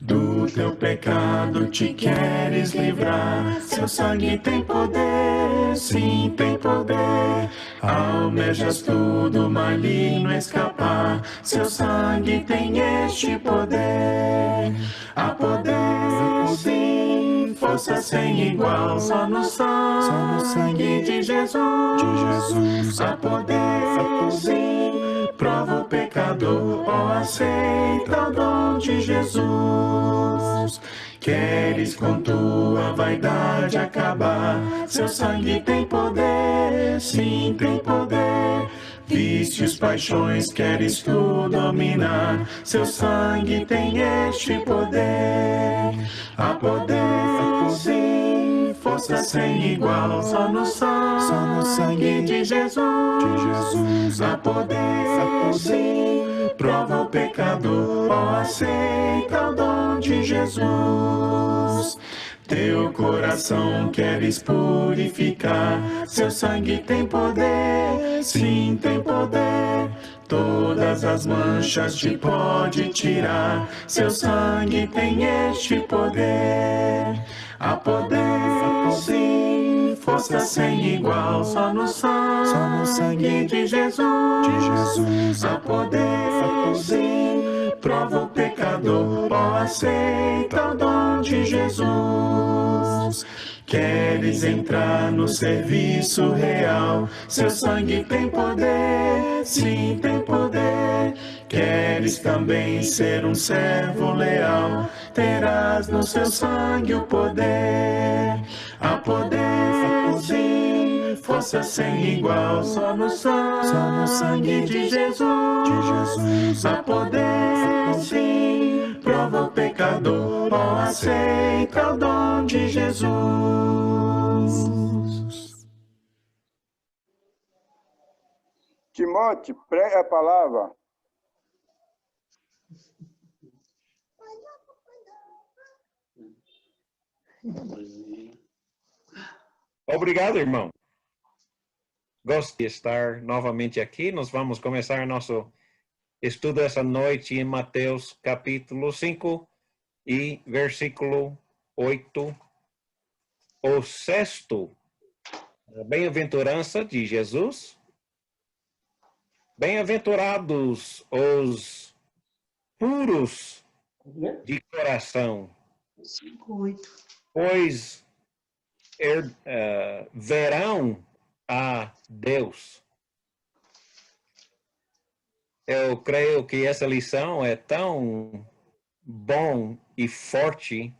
Do teu pecado te queres livrar. Seu sangue tem poder, sim, tem poder. Almejas tudo maligno escapar. Seu sangue tem este poder. Há poder, sim, força sem igual. Só no sangue de Jesus. Há poder, sim, prova o pecador, ó, aceita o dom de Jesus. Queres com tua vaidade acabar? Seu sangue tem poder, sim, tem poder. Vícios, paixões, queres tu dominar? Seu sangue tem este poder. Há poder, sim, força sem igual. Só no sangue de Jesus. Há poder, sim, prova o pecador, ó, aceita o dom de Jesus. Teu coração queres purificar, seu sangue tem poder, sim, tem poder. Todas as manchas te pode tirar, seu sangue tem este poder. Há poder, sim, força sem igual, só no sangue de Jesus. Há poder, sim, prova o pecador, ó, aceita o dom de Jesus. Queres entrar no serviço real? Seu sangue tem poder, sim, tem poder. Queres também ser um servo leal? Terás no seu sangue o poder. Há poder, sim, força sem igual, só no sangue de Jesus. Há poder, sim, prova o pecador, ó, aceita o dom de Jesus. Timóteo, prega a palavra. Obrigado, irmão. Gosto de estar novamente aqui. Nós vamos começar nosso estudo essa noite em Mateus capítulo 5 e versículo 8. O sexto, a bem-aventurança de Jesus. Bem-aventurados os puros de coração, pois verão a Deus. Eu creio que essa lição é tão bom e forte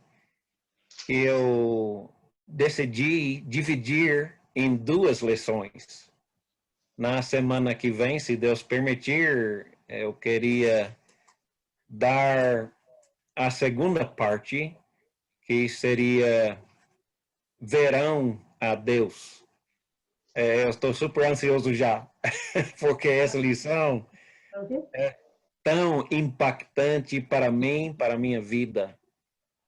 que eu decidi dividir em duas lições. Na semana que vem, se Deus permitir, eu queria dar a segunda parte, que seria verão a Deus. Eu estou super ansioso já, porque essa lição é tão impactante para mim, para a minha vida.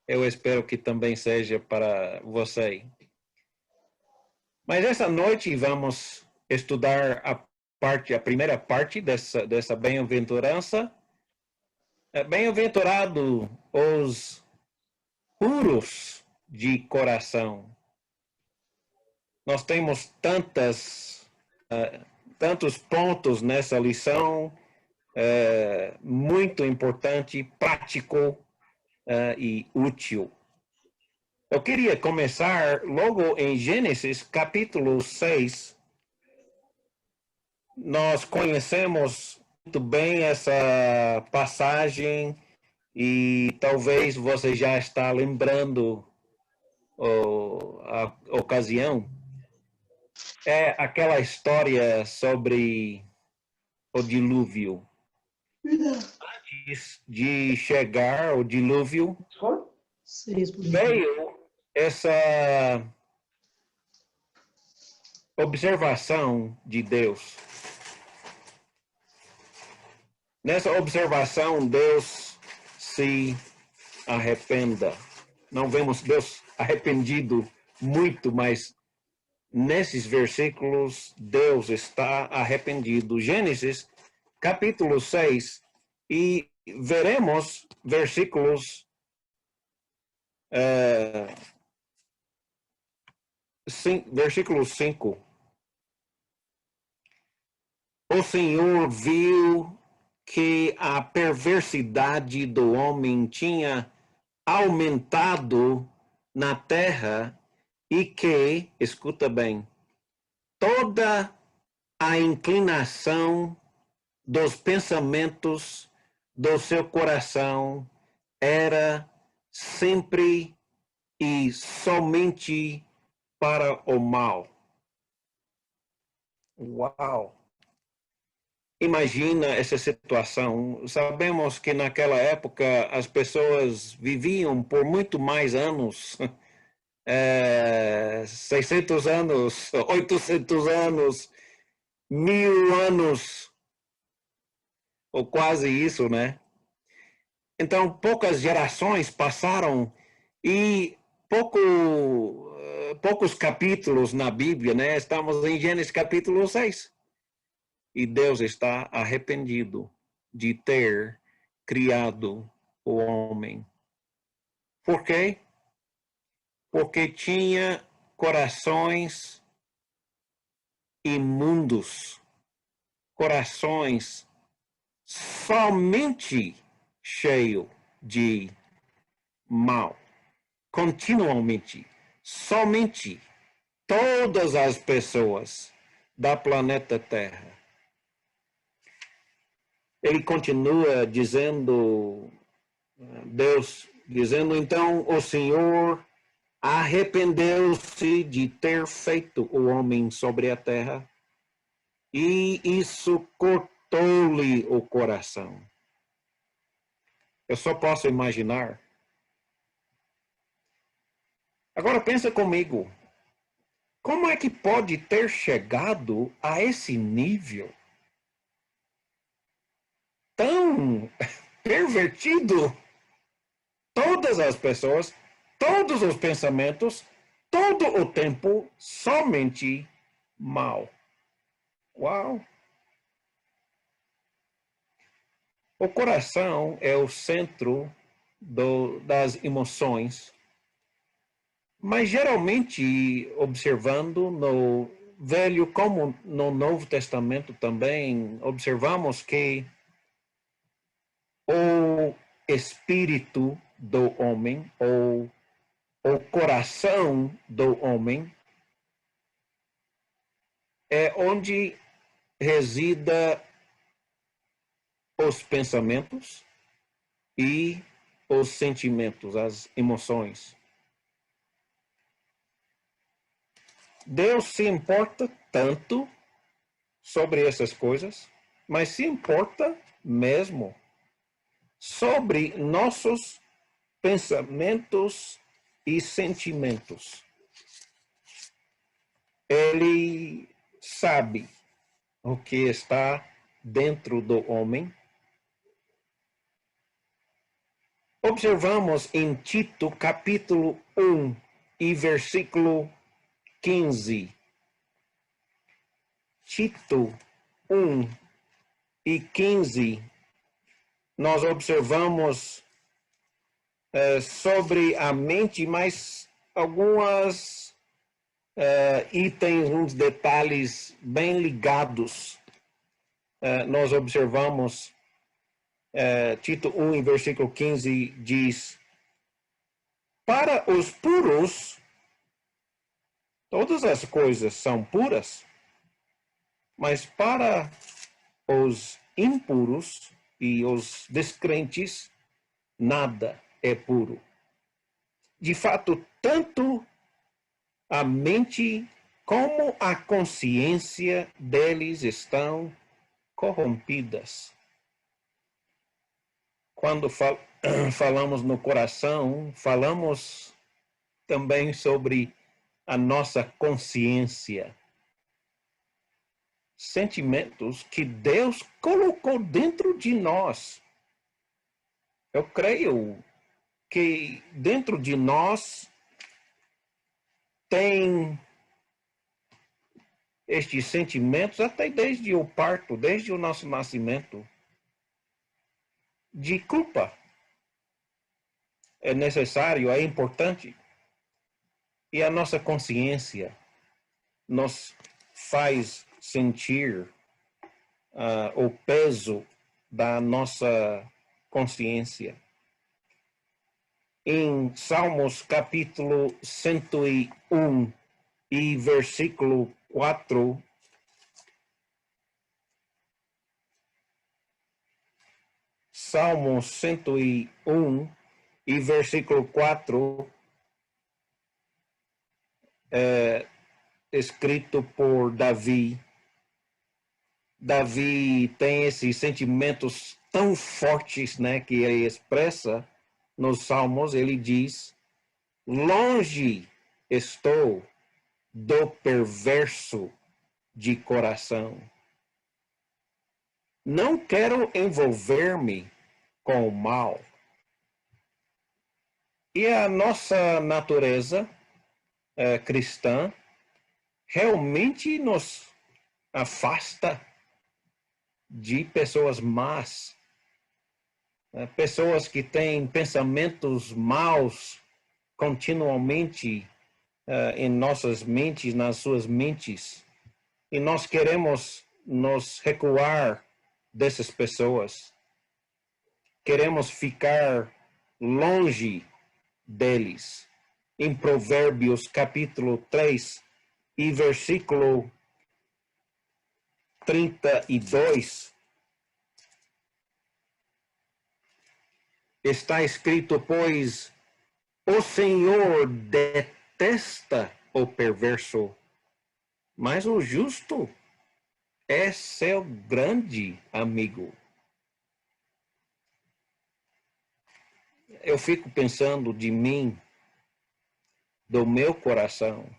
Eu espero que também seja para você. Mas essa noite vamos estudar a primeira parte dessa bem-aventurança. Bem-aventurado os puros de coração. Nós temos tantos pontos nessa lição, muito importante, prático e útil. Eu queria começar logo em Gênesis, capítulo 6. Nós conhecemos muito bem essa passagem e talvez você já está lembrando a ocasião. É aquela história sobre o dilúvio. Antes de chegar o dilúvio, veio essa observação de Deus. Nessa observação, Deus se arrependa. Não vemos Deus arrependido muito, mas nesses versículos, Deus está arrependido. Gênesis, capítulo 6, e veremos versículos Versículo 5. O Senhor viu que a perversidade do homem tinha aumentado na terra e que, escuta bem, toda a inclinação dos pensamentos do seu coração era sempre e somente para o mal. Uau! Imagina essa situação. Sabemos que naquela época as pessoas viviam por muito mais anos, 600 anos, 800 anos, 1000 anos, ou quase isso, né? Então, poucas gerações passaram e poucos capítulos na Bíblia, né? Estamos em Gênesis capítulo 6. E Deus está arrependido de ter criado o homem. Por quê? Porque tinha corações imundos, corações somente cheios de mal, continuamente, somente todas as pessoas da planeta Terra. Ele continua dizendo, Deus dizendo, então o Senhor arrependeu-se de ter feito o homem sobre a terra e isso cortou-lhe o coração. Eu só posso imaginar. Agora pensa comigo, como é que pode ter chegado a esse nível tão pervertido? Todas as pessoas, todos os pensamentos, todo o tempo, somente mal. Uau! O coração é o centro das emoções, mas geralmente, observando no Velho como no Novo Testamento também, observamos que o espírito do homem, ou o coração do homem, é onde resida os pensamentos e os sentimentos, as emoções. Deus se importa tanto sobre essas coisas, mas se importa mesmo sobre nossos pensamentos e sentimentos. Ele sabe o que está dentro do homem. Observamos em Tito, capítulo 1 e versículo 15. Tito 1 e 15, nós observamos sobre a mente, mas algumas itens, uns detalhes bem ligados. Nós observamos, Tito 1, em versículo 15, diz: para os puros, todas as coisas são puras, mas para os impuros e os descrentes, nada é puro. De fato, tanto a mente como a consciência deles estão corrompidas. Quando falamos no coração, falamos também sobre a nossa consciência. Sentimentos que Deus colocou dentro de nós. Eu creio que dentro de nós tem estes sentimentos até desde o parto, desde o nosso nascimento, de culpa, é necessário, é importante. E a nossa consciência nos faz sentir o peso da nossa consciência. Em Salmos capítulo 101 e versículo 4, Salmos 101 e versículo 4, escrito por Davi. Davi tem esses sentimentos tão fortes, né, que ele expressa nos Salmos. Ele diz: longe estou do perverso de coração. Não quero envolver-me com o mal. E a nossa natureza cristã realmente nos afasta de pessoas más, pessoas que têm pensamentos maus continuamente em nossas mentes, nas suas mentes, e nós queremos nos recuar dessas pessoas, queremos ficar longe deles. Em Provérbios capítulo 3 e versículo 32, está escrito: pois o Senhor detesta o perverso, mas o justo é seu grande amigo. Eu fico pensando de mim, do meu coração,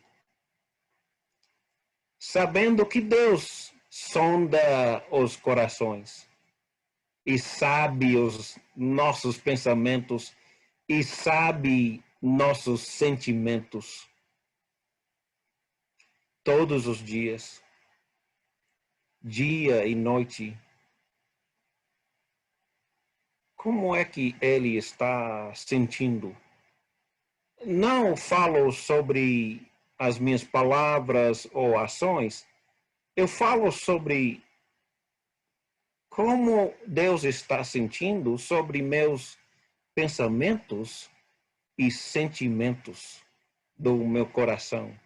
sabendo que Deus sonda os corações e sabe os nossos pensamentos e sabe nossos sentimentos todos os dias, dia e noite. Como é que ele está sentindo? Não falo sobre as minhas palavras ou ações, eu falo sobre como Deus está sentindo sobre meus pensamentos e sentimentos do meu coração.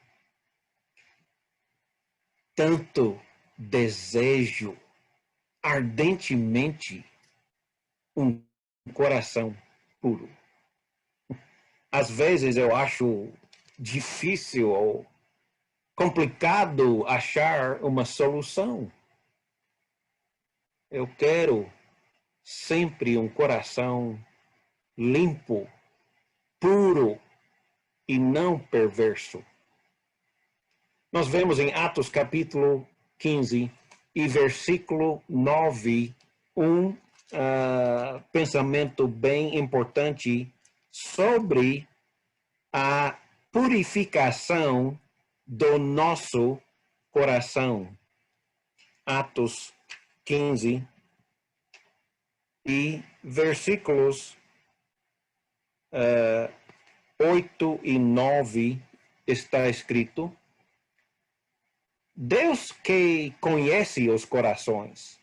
Tanto desejo ardentemente um coração puro. Às vezes eu acho difícil ou complicado achar uma solução. Eu quero sempre um coração limpo, puro e não perverso. Nós vemos em Atos capítulo 15 e versículo 9 um pensamento bem importante sobre a purificação do nosso coração. Atos 15 e versículos 8 e 9 está escrito: Deus que conhece os corações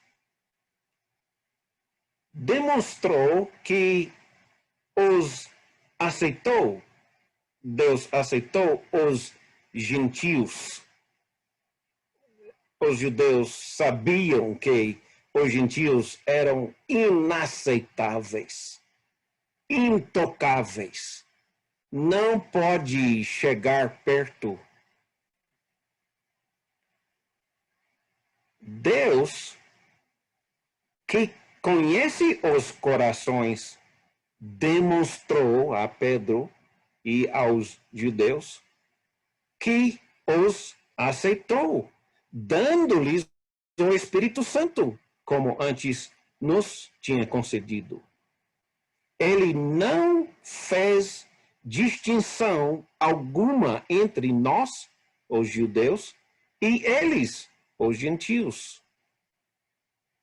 demonstrou que os aceitou. Deus aceitou os gentios. Os judeus sabiam que os gentios eram inaceitáveis, intocáveis. Não pode chegar perto. Deus, que conhece os corações, demonstrou a Pedro e aos judeus que os aceitou, dando-lhes o Espírito Santo, como antes nos tinha concedido. Ele não fez distinção alguma entre nós, os judeus, e eles, os gentios,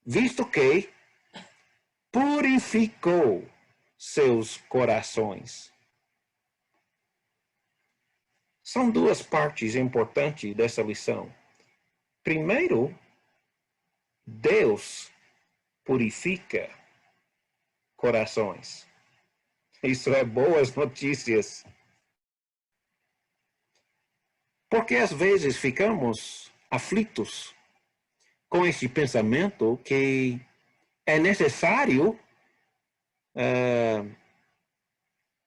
visto que purificou seus corações. São duas partes importantes dessa lição. Primeiro, Deus purifica corações. Isso é boas notícias. Porque às vezes ficamos aflitos com esse pensamento que é necessário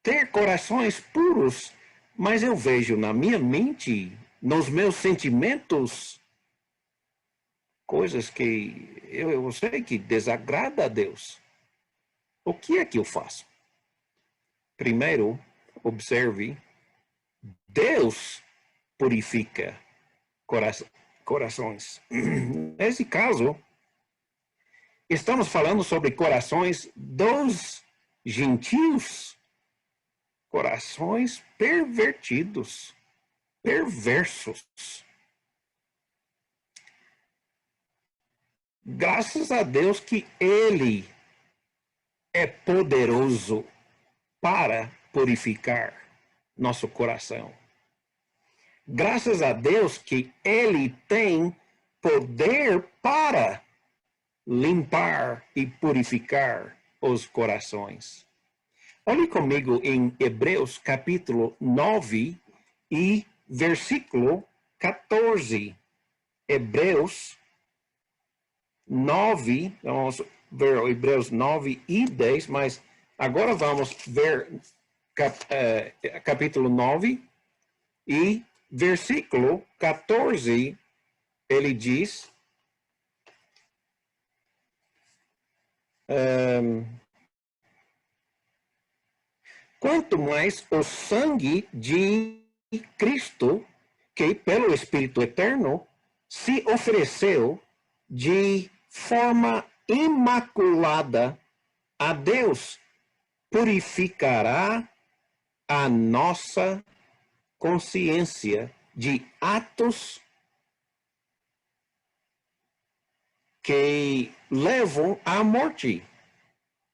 ter corações puros, mas eu vejo na minha mente, nos meus sentimentos, coisas que eu sei que desagrada a Deus. O que é que eu faço? Primeiro, observe, Deus purifica corações. Nesse caso, estamos falando sobre corações dos gentios, corações pervertidos, perversos. Graças a Deus que Ele é poderoso para purificar nosso coração. Graças a Deus que Ele tem poder para limpar e purificar os corações. Olhe comigo em Hebreus capítulo 9 e versículo 14. Hebreus 9, vamos ver Hebreus 9 e 10, mas agora vamos ver capítulo 9 e versículo 14, ele diz, quanto mais o sangue de Cristo, que pelo Espírito Eterno se ofereceu de forma imaculada a Deus, purificará a nossa consciência de atos que levam à morte,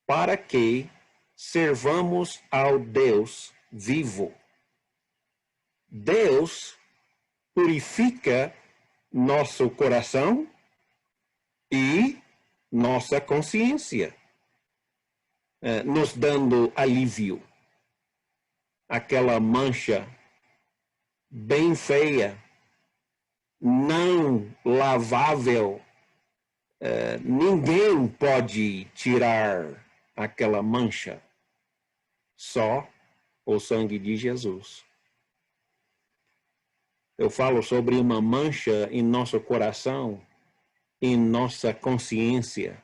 para que servamos ao Deus vivo. Deus purifica nosso coração e nossa consciência, nos dando alívio. Aquela mancha bem feia, não lavável, ninguém pode tirar aquela mancha, só o sangue de Jesus. Eu falo sobre uma mancha em nosso coração, em nossa consciência.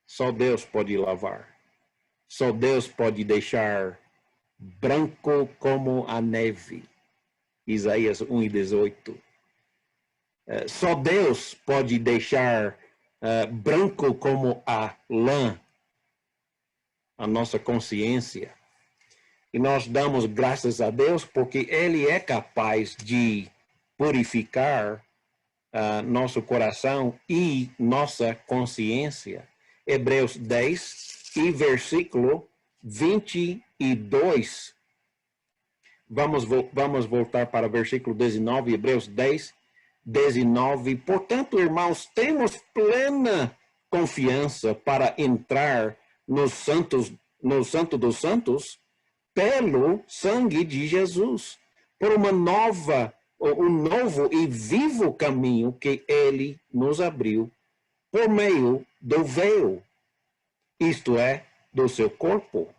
Só Deus pode lavar. Só Deus pode deixar branco como a neve. Isaías 1:18. Só Deus pode deixar branco como a lã, a nossa consciência. E nós damos graças a Deus porque Ele é capaz de purificar nosso coração e nossa consciência. Hebreus 10 e versículo 22. Vamos voltar para o versículo 19, Hebreus 10, 19. Portanto, irmãos, temos plena confiança para entrar no Santo dos Santos pelo sangue de Jesus, por um novo e vivo caminho que Ele nos abriu por meio do véu, isto é, do seu corpo.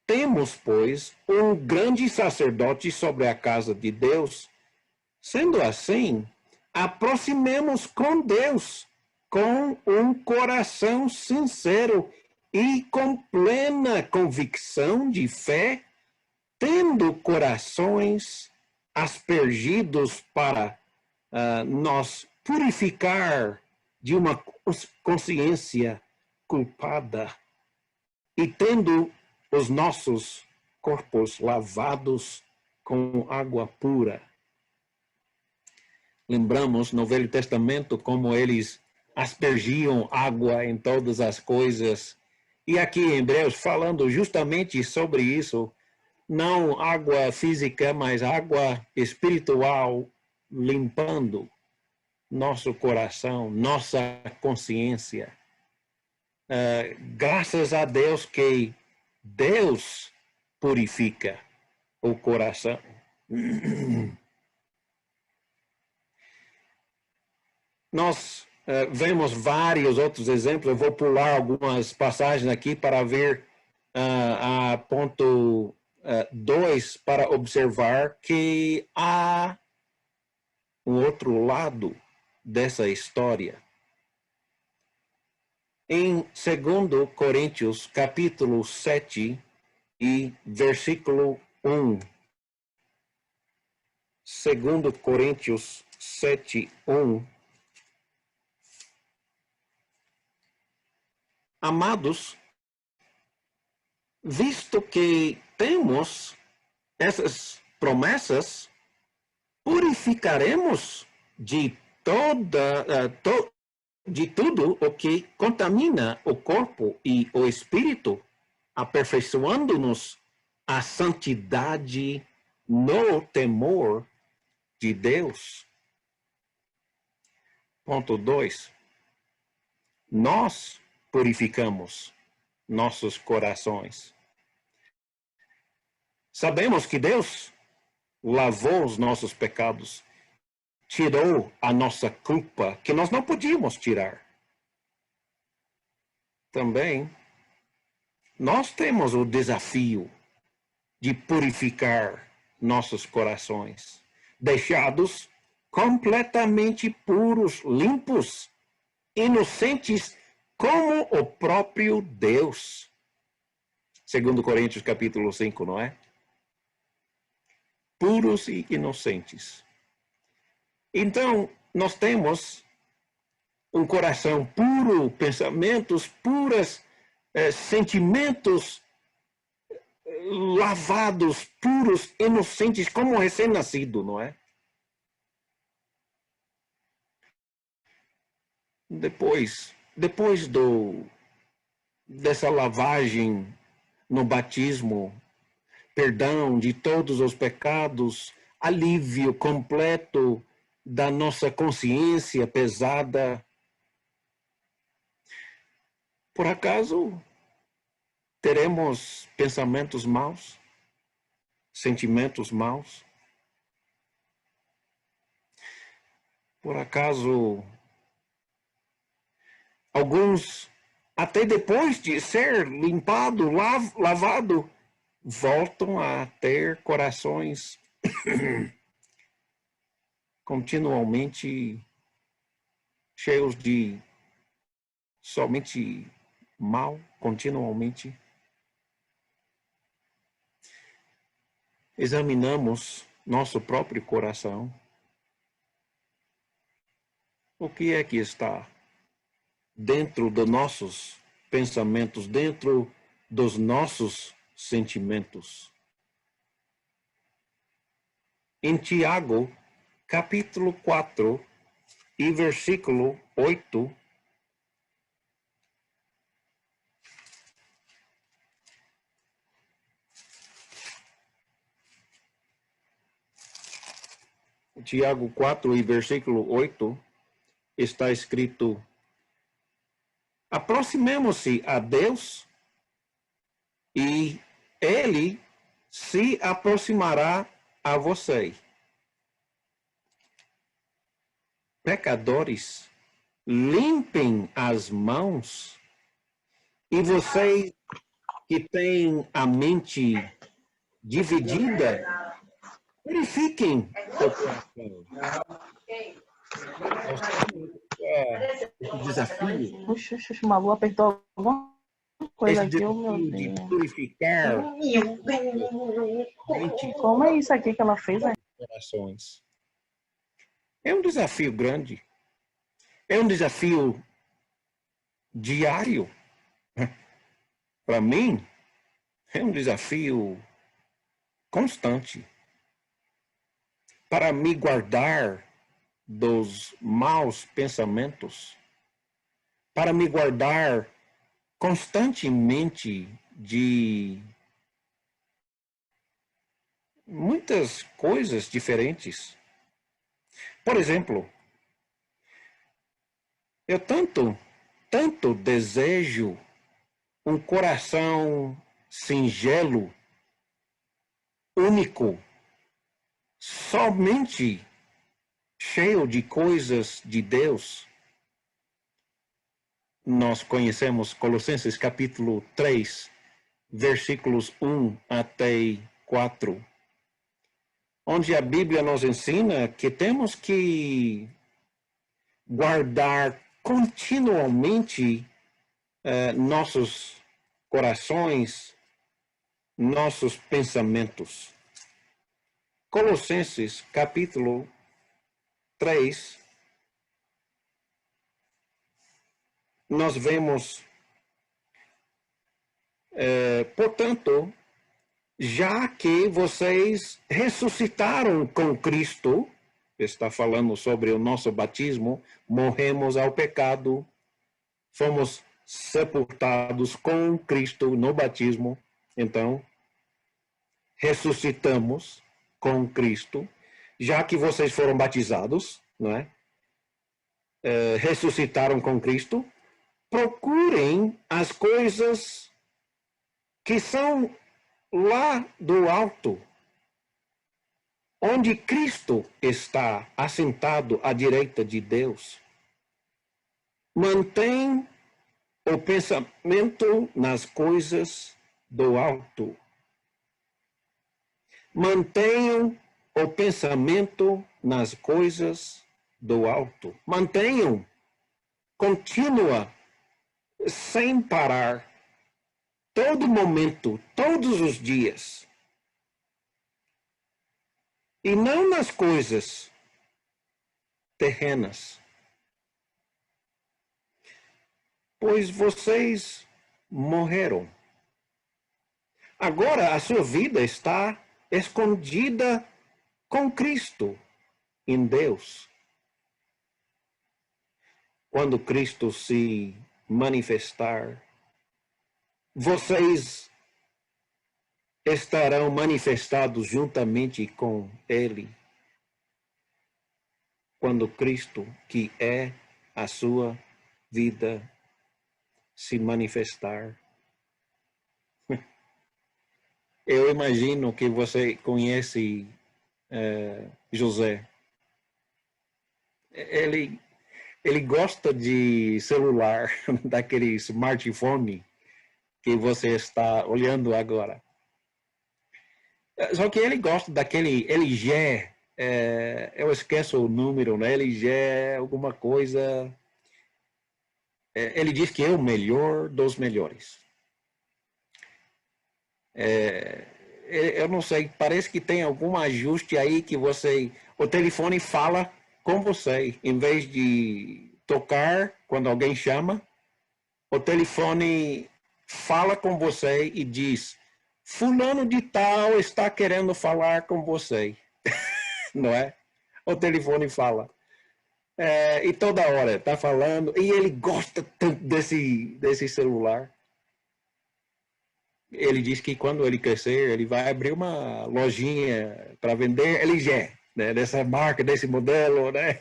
Temos, pois, um grande sacerdote sobre a casa de Deus. Sendo assim, aproximemos com Deus com um coração sincero e com plena convicção de fé, tendo corações aspergidos para nos purificar de uma consciência culpada e tendo os nossos corpos lavados com água pura. Lembramos no Velho Testamento como eles aspergiam água em todas as coisas E aqui em Hebreus, falando justamente sobre isso, não água física, mas água espiritual, limpando nosso coração, nossa consciência. Graças a Deus que Deus purifica o coração. Nós vemos vários outros exemplos. Eu vou pular algumas passagens aqui para ver a ponto 2 para observar que há um outro lado dessa história. Em 2 Coríntios, capítulo 7 e versículo 1. 2 Coríntios 7, 1. Amados, visto que temos essas promessas, purificaremos de tudo o que contamina o corpo e o espírito, aperfeiçoando-nos a santidade no temor de Deus. Ponto 2. Nós purificamos nossos corações. Sabemos que Deus lavou os nossos pecados, tirou a nossa culpa, que nós não podíamos tirar. Também, nós temos o desafio de purificar nossos corações, deixados completamente puros, limpos, inocentes, como o próprio Deus. 2 Coríntios capítulo 5, não é? Puros e inocentes. Então, nós temos um coração puro, pensamentos puros, sentimentos lavados, puros, inocentes, como um recém-nascido, não é? Depois dessa lavagem no batismo, perdão de todos os pecados, alívio completo da nossa consciência pesada. Por acaso teremos pensamentos maus? Sentimentos maus? Por acaso alguns, até depois de ser limpado, lavado, voltam a ter corações continuamente cheios de somente mal, continuamente. Examinamos nosso próprio coração. O que é que está dentro dos nossos pensamentos, dentro dos nossos sentimentos? Em Tiago, capítulo 4 e versículo 8, Tiago 4 e versículo 8, está escrito: aproximemos-se a Deus e Ele se aproximará a você. Pecadores, limpem as mãos, e vocês que têm a mente dividida, purifiquem o coração. Esse desafio. Oxe, Malu apertou alguma coisa Esse aqui, oh meu desafio de Deus. purificar Como é isso aqui que ela fez, né? corações. É um desafio grande. É um desafio diário. Para mim, é um desafio constante. Para me guardar dos maus pensamentos, para me guardar constantemente de muitas coisas diferentes. Por exemplo, eu tanto desejo um coração singelo, único, somente cheio de coisas de Deus. Nós conhecemos Colossenses capítulo 3, versículos 1 até 4, onde a Bíblia nos ensina que temos que guardar continuamente nossos corações, nossos pensamentos. Colossenses capítulo 3, nós vemos, portanto, já que vocês ressuscitaram com Cristo, está falando sobre o nosso batismo, morremos ao pecado, fomos sepultados com Cristo no batismo, então, ressuscitamos com Cristo, já que vocês foram batizados, não é? Ressuscitaram com Cristo, procurem as coisas que são lá do alto, onde Cristo está assentado à direita de Deus. Mantém o pensamento nas coisas do alto. Mantenham o pensamento nas coisas do alto. Mantenham contínua, sem parar, todo momento, todos os dias. E não nas coisas terrenas. Pois vocês morreram. Agora a sua vida está escondida com Cristo em Deus. Quando Cristo se manifestar, vocês estarão manifestados juntamente com Ele. Quando Cristo, que é a sua vida, se manifestar. Eu imagino que você conhece José. Ele gosta de celular, daquele smartphone que você está olhando agora. Só que ele gosta daquele LG, eu esqueço o número, né? LG, alguma coisa. Ele diz que é o melhor dos melhores. Eu não sei, parece que tem algum ajuste aí que o telefone fala com você, em vez de tocar quando alguém chama, o telefone fala com você e diz: fulano de tal está querendo falar com você. Não é? O telefone fala. E toda hora está falando, e ele gosta tanto desse celular. Ele diz que quando ele crescer, ele vai abrir uma lojinha para vender LG, né? Dessa marca, desse modelo, né?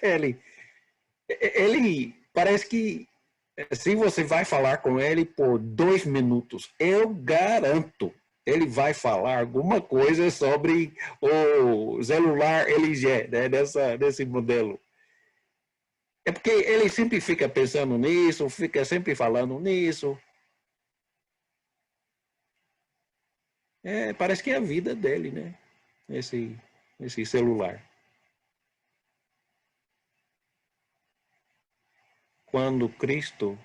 Ele parece que se você vai falar com ele por 2 minutos, eu garanto, ele vai falar alguma coisa sobre o celular LG, né? Desse modelo. É porque ele sempre fica pensando nisso, fica sempre falando nisso. Parece que é a vida dele, né? Esse celular. Quando Cristo,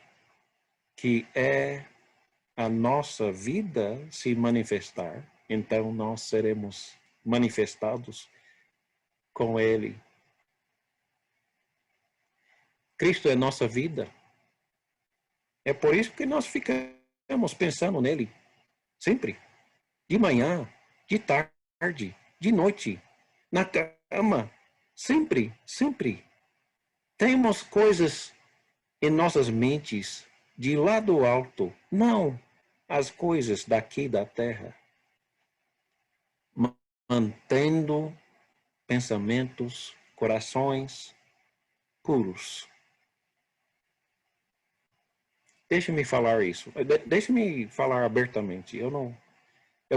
que é a nossa vida, se manifestar, então nós seremos manifestados com Ele. Cristo é nossa vida. É por isso que nós ficamos pensando nele, sempre. De manhã, de tarde, de noite, na cama, sempre, sempre. Temos coisas em nossas mentes de lá do alto, não as coisas daqui da terra, mantendo pensamentos, corações puros. Deixe-me falar isso. Deixe-me falar abertamente. Eu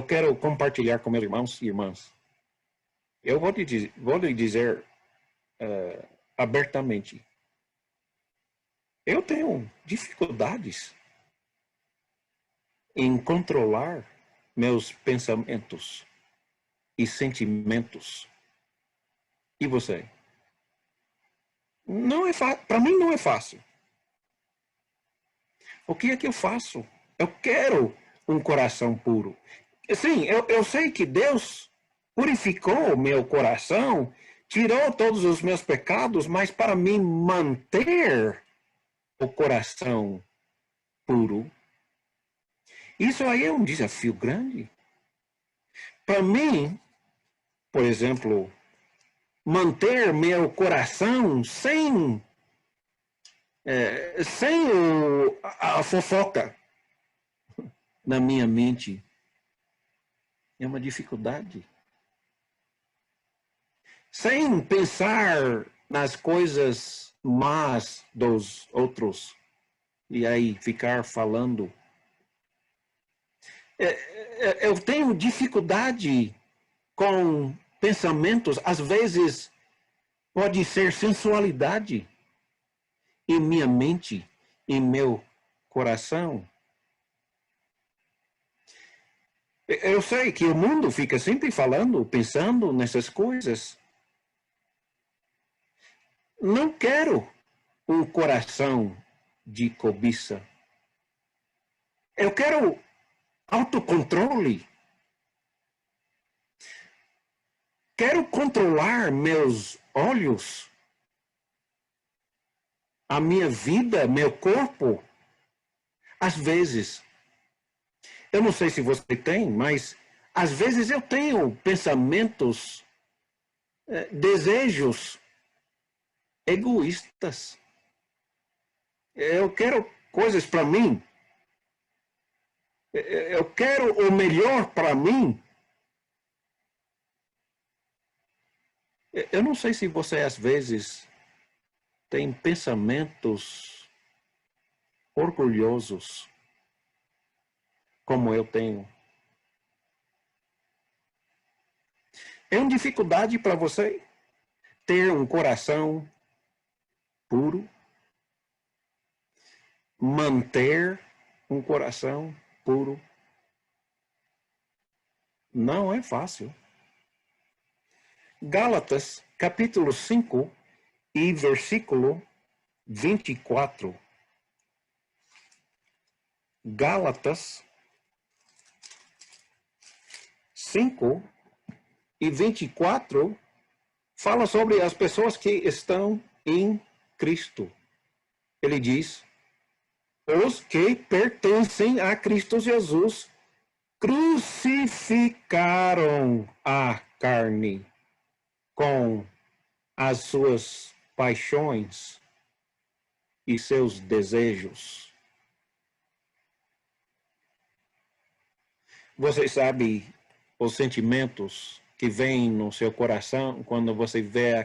quero compartilhar com meus irmãos e irmãs. Eu vou lhe dizer abertamente. Eu tenho dificuldades em controlar meus pensamentos e sentimentos. E você? Não é fácil. Para mim não é fácil. O que é que eu faço? Eu quero um coração puro. Sim, eu sei que Deus purificou meu coração, tirou todos os meus pecados, mas para mim manter o coração puro, isso aí é um desafio grande. Para mim, por exemplo, manter meu coração sem a fofoca na minha mente é uma dificuldade. Sem pensar nas coisas más dos outros e aí ficar falando. Eu tenho dificuldade com pensamentos, às vezes pode ser sensualidade em minha mente, em meu coração. Eu sei que o mundo fica sempre falando, pensando nessas coisas. Não quero um coração de cobiça. Eu quero autocontrole. Quero controlar meus olhos, a minha vida, meu corpo. Às vezes, eu não sei se você tem, mas às vezes eu tenho pensamentos, desejos egoístas. Eu quero coisas para mim. Eu quero o melhor para mim. Eu não sei se você às vezes tem pensamentos orgulhosos, como eu tenho. É uma dificuldade para você ter um coração puro, manter um coração puro. Não é fácil. Gálatas, capítulo 5 e versículo 24. Gálatas 5 e 24 fala sobre as pessoas que estão em Cristo. Ele diz: os que pertencem a Cristo Jesus crucificaram a carne com as suas paixões e seus desejos. Você sabe os sentimentos que vêm no seu coração quando você vê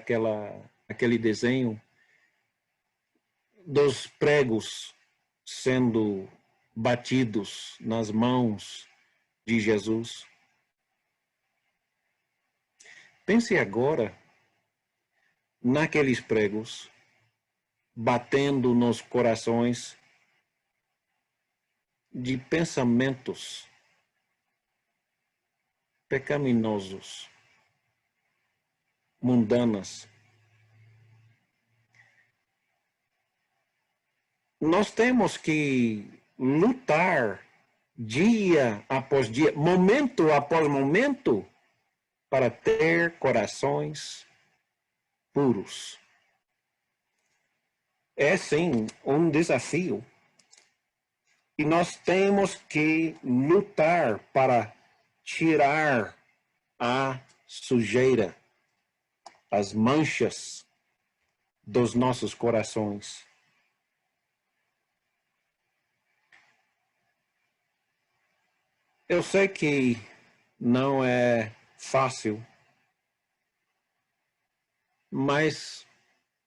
aquele desenho dos pregos sendo batidos nas mãos de Jesus? Pense agora naqueles pregos batendo nos corações de pensamentos pecaminosos, mundanas. Nós temos que lutar dia após dia, momento após momento, para ter corações puros. É sim um desafio. E nós temos que lutar para tirar a sujeira, as manchas dos nossos corações. Eu sei que não é fácil, mas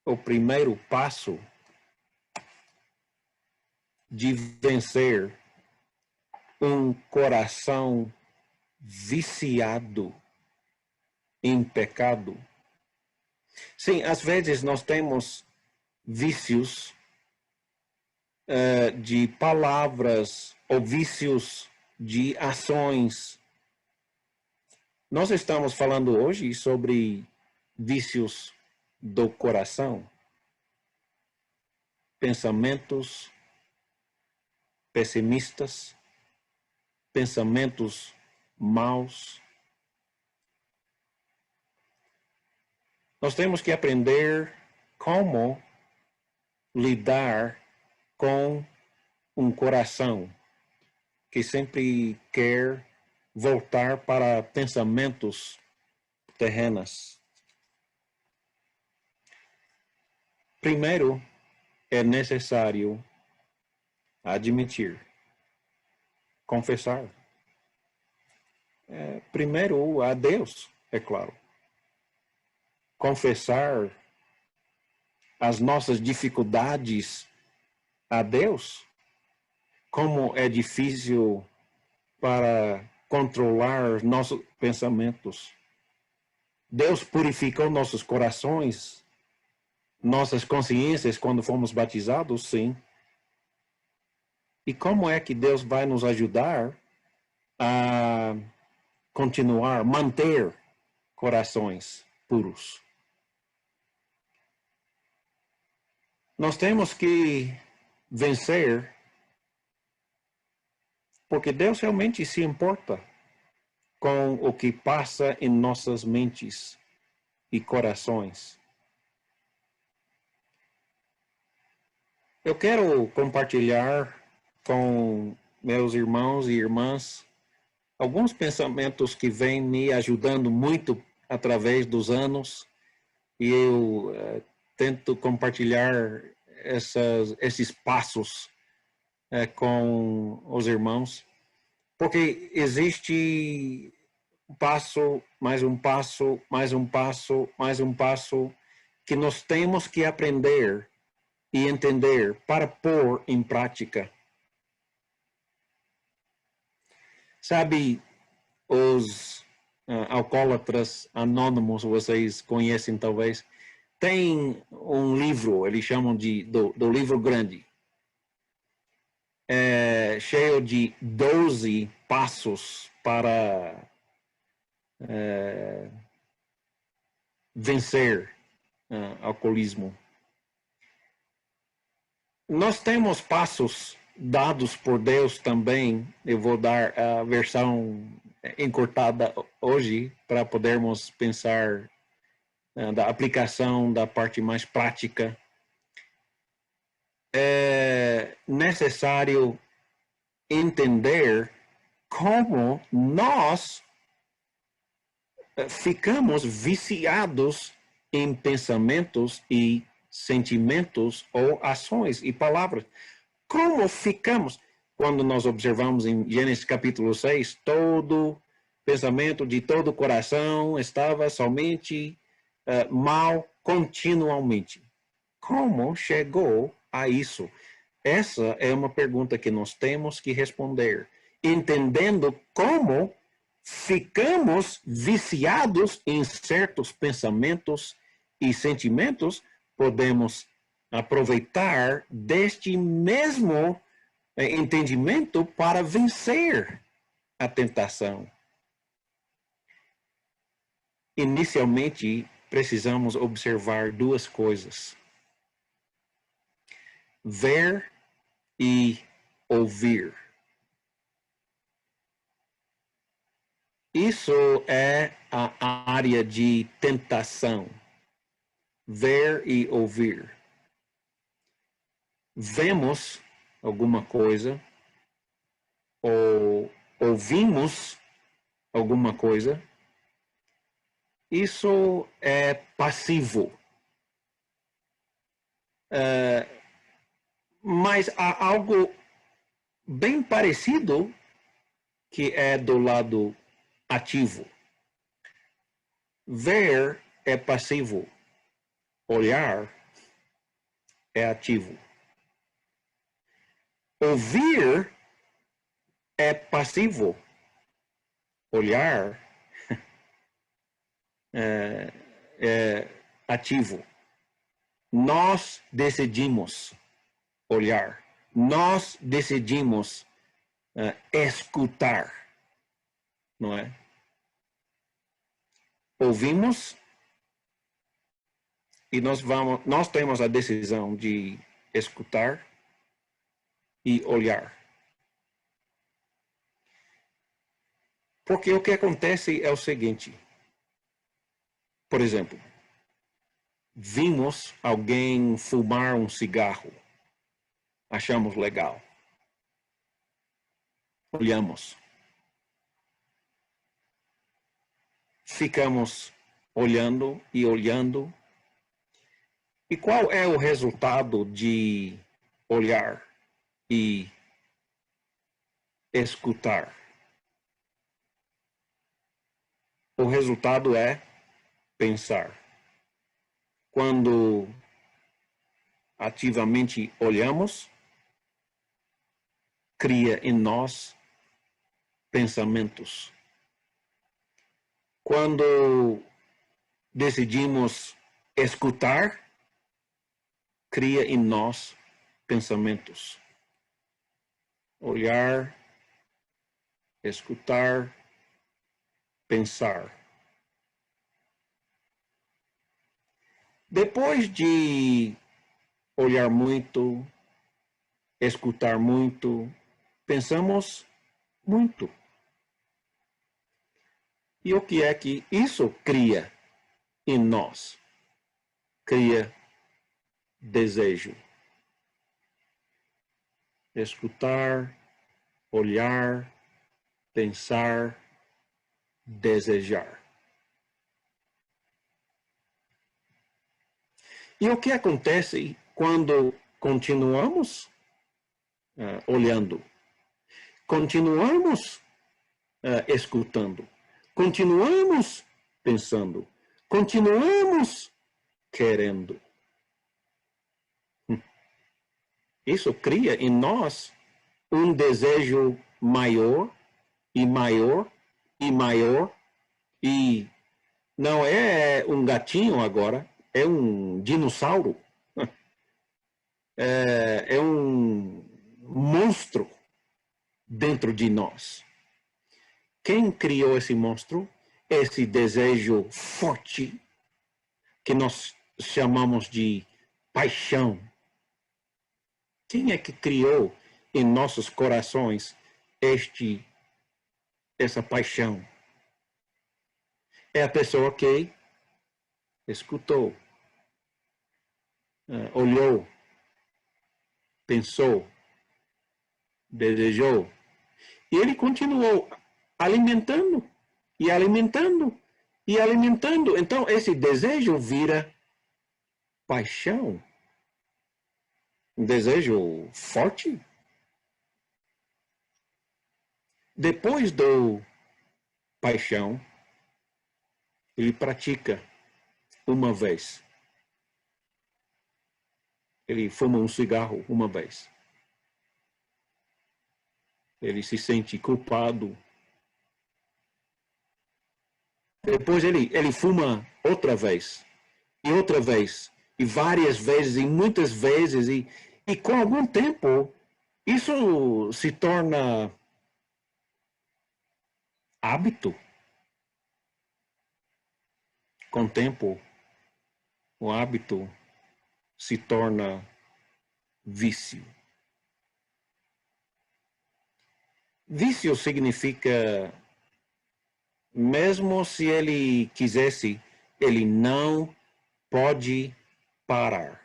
o primeiro passo de vencer um coração viciado em pecado. Sim, às vezes nós temos vícios de palavras ou vícios de ações. Nós estamos falando hoje sobre vícios do coração, pensamentos pessimistas, pensamentos maus. Nós temos que aprender como lidar com um coração que sempre quer voltar para pensamentos terrenos. Primeiro, é necessário admitir, confessar. Primeiro a Deus, é claro. Confessar as nossas dificuldades a Deus. Como é difícil para controlar nossos pensamentos. Deus purificou nossos corações, nossas consciências quando fomos batizados, sim. E como é que Deus vai nos ajudar a continuar, manter corações puros? Nós temos que vencer, porque Deus realmente se importa com o que passa em nossas mentes e corações. Eu quero compartilhar com meus irmãos e irmãs alguns pensamentos que vêm me ajudando muito através dos anos, e eu tento compartilhar esses passos com os irmãos, porque existe um passo, mais um passo, mais um passo, mais um passo, que nós temos que aprender e entender para pôr em prática. Sabe, os alcoólatras anônimos, vocês conhecem talvez, tem um livro, eles chamam do livro grande, cheio de 12 passos para vencer alcoolismo. Nós temos passos dados por Deus também. Eu vou dar a versão encurtada hoje para podermos pensar da aplicação da parte mais prática. É necessário entender como nós ficamos viciados em pensamentos e sentimentos ou ações e palavras. Como ficamos? Quando nós observamos em Gênesis capítulo 6, todo pensamento de todo o coração estava somente mal continuamente. Como chegou a isso? Essa é uma pergunta que nós temos que responder, entendendo como ficamos viciados em certos pensamentos e sentimentos. Podemos aproveitar deste mesmo entendimento para vencer a tentação. Inicialmente, precisamos observar duas coisas: ver e ouvir. Isso é a área de tentação. Ver e ouvir. Vemos alguma coisa ou ouvimos alguma coisa. Isso é passivo. Mas há algo bem parecido que é do lado ativo. Ver é passivo. Olhar é ativo. Ouvir é passivo. Olhar é ativo. Nós decidimos olhar. Nós decidimos escutar, não é? Ouvimos e nós temos a decisão de escutar e olhar. Porque o que acontece é o seguinte. Por exemplo, vimos alguém fumar um cigarro. Achamos legal. Olhamos. Ficamos olhando e olhando. E qual é o resultado de olhar e escutar? O resultado é pensar. Quando ativamente olhamos, cria em nós pensamentos. Quando decidimos escutar, cria em nós pensamentos. Olhar, escutar, pensar. Depois de olhar muito, escutar muito, pensamos muito. E o que é que isso cria em nós? Cria desejo. Escutar, olhar, pensar, desejar. E o que acontece quando continuamos olhando? Continuamos escutando? Continuamos pensando? Continuamos querendo? Isso cria em nós um desejo maior e maior e maior, e não é um gatinho agora, é um dinossauro, é um monstro dentro de nós. Quem criou esse monstro? Esse desejo forte que nós chamamos de paixão. Quem é que criou em nossos corações essa paixão? É a pessoa que escutou, olhou, pensou, desejou. E ele continuou alimentando, e alimentando, e alimentando. Então, esse desejo vira paixão. Um desejo forte. Depois do paixão, ele pratica uma vez. Ele fuma um cigarro uma vez. Ele se sente culpado. Depois ele fuma outra vez. E outra vez. E várias vezes, e muitas vezes. E com algum tempo, isso se torna hábito. Com o tempo, o hábito se torna vício. Vício significa, mesmo se ele quisesse, ele não pode parar.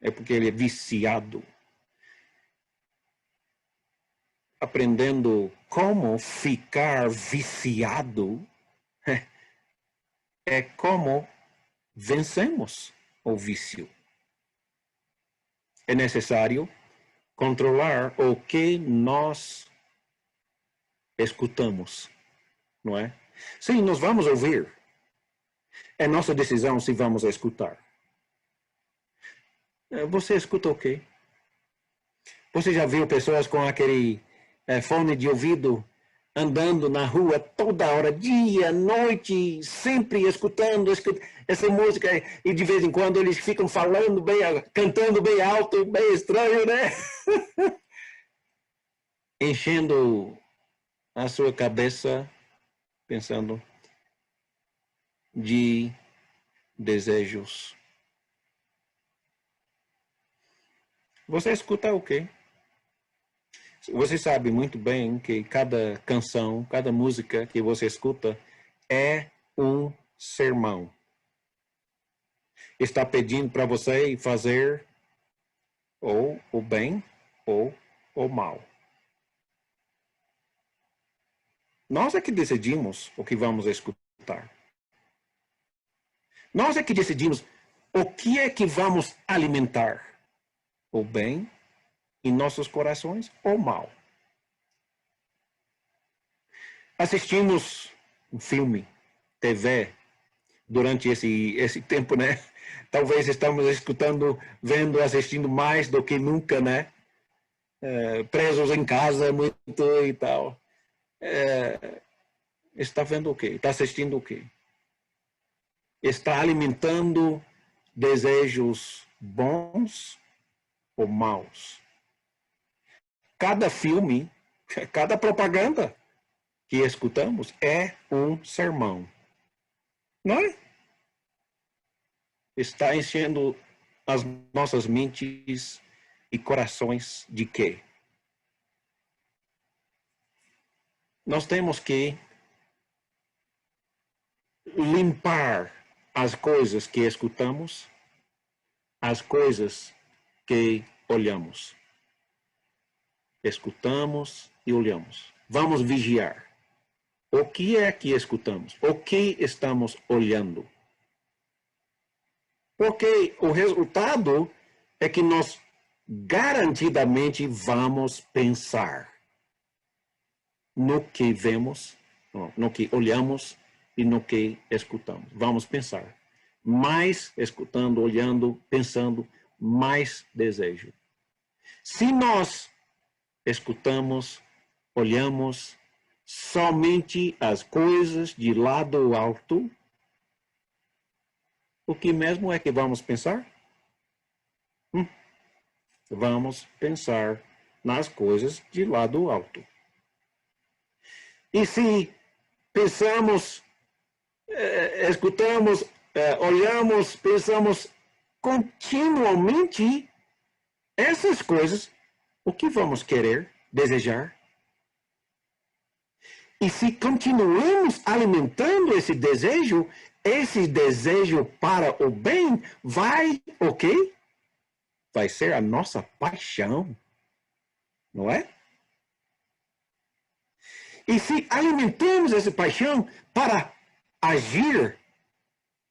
É porque ele é viciado. Aprendendo como ficar viciado, é como vencemos o vício. É necessário controlar o que nós escutamos, não é? Sim, nós vamos ouvir. É nossa decisão se vamos escutar. Você escuta o quê? Você já viu pessoas com aquele fone de ouvido andando na rua toda hora, dia, noite, sempre escutando essa música, e de vez em quando eles ficam falando bem, cantando bem alto, bem estranho, né? Enchendo a sua cabeça, pensando de desejos. Você escuta o quê? Você sabe muito bem que cada canção, cada música que você escuta é um sermão. Está pedindo para você fazer ou o bem ou o mal. Nós é que decidimos o que vamos escutar. Nós é que decidimos o que é que vamos alimentar. O bem em nossos corações ou mal. Assistimos um filme, TV, durante esse tempo, né? Talvez estamos escutando, vendo, assistindo mais do que nunca, né? Presos em casa muito e tal. Está vendo o quê? Está assistindo o quê? Está alimentando desejos bons ou maus? Cada filme, cada propaganda que escutamos é um sermão. Não é? Está enchendo as nossas mentes e corações de quê? Nós temos que limpar as coisas que escutamos, as coisas que olhamos. Escutamos e olhamos. Vamos vigiar. O que é que escutamos? O que estamos olhando? Porque o resultado é que nós garantidamente vamos pensar no que vemos, no que olhamos e no que escutamos. Vamos pensar. Mais escutando, olhando, pensando, mais desejo. Se nós escutamos, olhamos somente as coisas de lado alto, o que mesmo é que vamos pensar? Vamos pensar nas coisas de lado alto. E se pensamos, escutamos, olhamos, pensamos continuamente essas coisas, o que vamos querer, desejar? E se continuamos alimentando esse desejo para o bem, vai o quê? Vai ser a nossa paixão, não é? E se alimentamos essa paixão para agir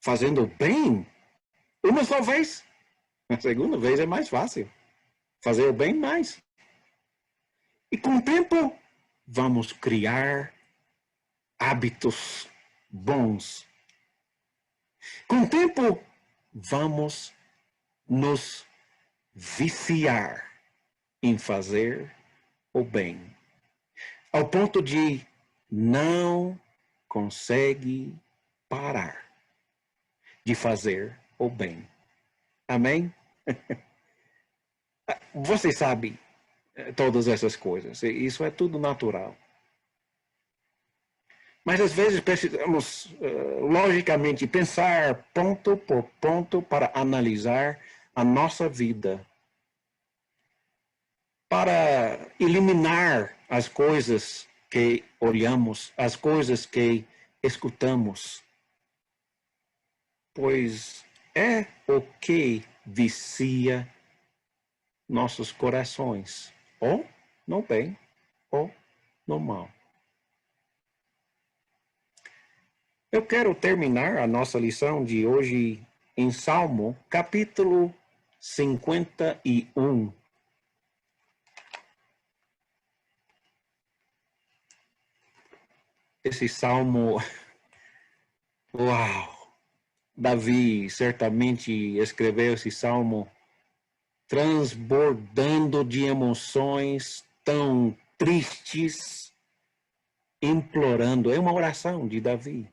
fazendo bem, uma só vez, a segunda vez é mais fácil. Fazer o bem mais. E com o tempo, vamos criar hábitos bons. Com o tempo, vamos nos viciar em fazer o bem. Ao ponto de não consegue parar de fazer o bem. Amém? Você sabe todas essas coisas. Isso é tudo natural. Mas às vezes precisamos, logicamente, pensar ponto por ponto para analisar a nossa vida. Para eliminar as coisas que olhamos, as coisas que escutamos. Pois é o que vicia nossos corações, ou no bem, ou no mal. Eu quero terminar a nossa lição de hoje em Salmo, capítulo 51. esse salmo, uau! Davi certamente escreveu esse salmo transbordando de emoções tão tristes, implorando. É uma oração de Davi.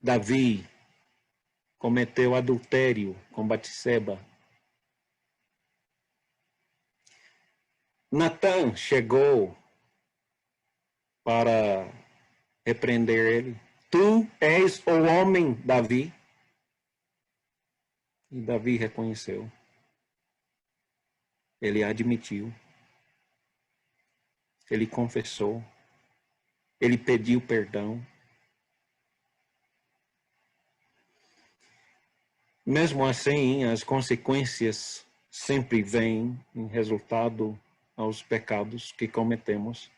Davi cometeu adultério com Batseba. Natã chegou para repreender ele. Tu és o homem, Davi. E Davi reconheceu. Ele admitiu. Ele confessou. Ele pediu perdão. Mesmo assim, as consequências sempre vêm em resultado aos pecados que cometemos.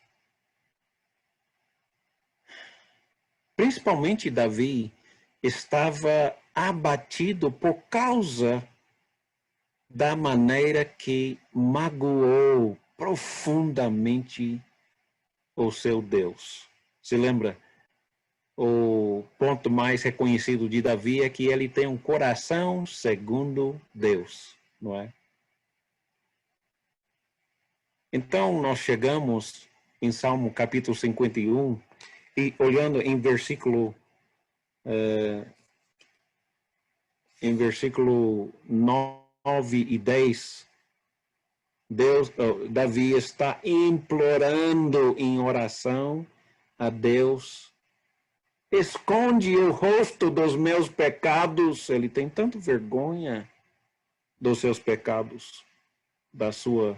Principalmente Davi estava abatido por causa da maneira que magoou profundamente o seu Deus. Se lembra? O ponto mais reconhecido de Davi é que ele tem um coração segundo Deus, não é? Então, nós chegamos em Salmo capítulo 51 e olhando em versículo 9 e 10, Davi está implorando em oração a Deus. Esconde o rosto dos meus pecados. Ele tem tanto vergonha dos seus pecados, da sua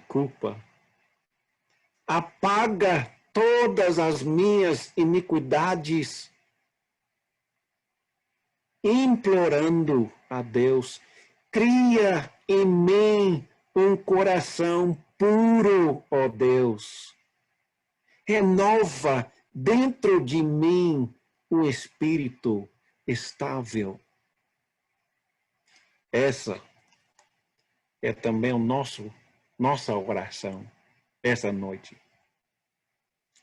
culpa. Apaga todas as minhas iniquidades. Implorando a Deus, cria em mim um coração puro, ó Deus. Renova dentro de mim um espírito estável. Essa é também nossa oração essa noite.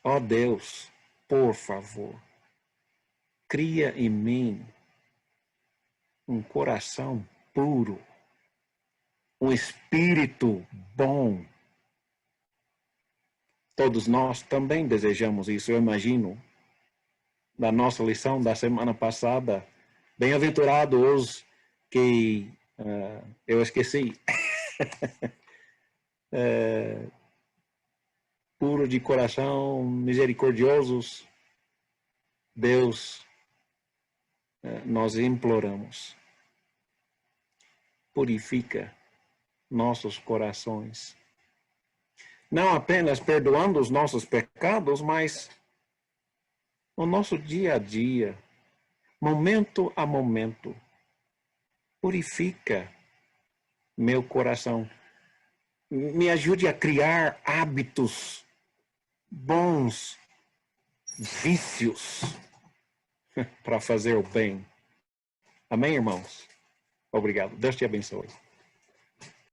Ó Deus, por favor, cria em mim um coração puro, um espírito bom. Todos nós também desejamos isso, eu imagino. Da nossa lição da semana passada, bem-aventurados que eu esqueci. Puro de coração, misericordiosos. Deus, nós imploramos. Purifica nossos corações. Não apenas perdoando os nossos pecados, mas no nosso dia a dia, momento a momento. Purifica meu coração. Me ajude a criar hábitos bons, vícios, para fazer o bem. Amém, irmãos? Obrigado. Deus te abençoe.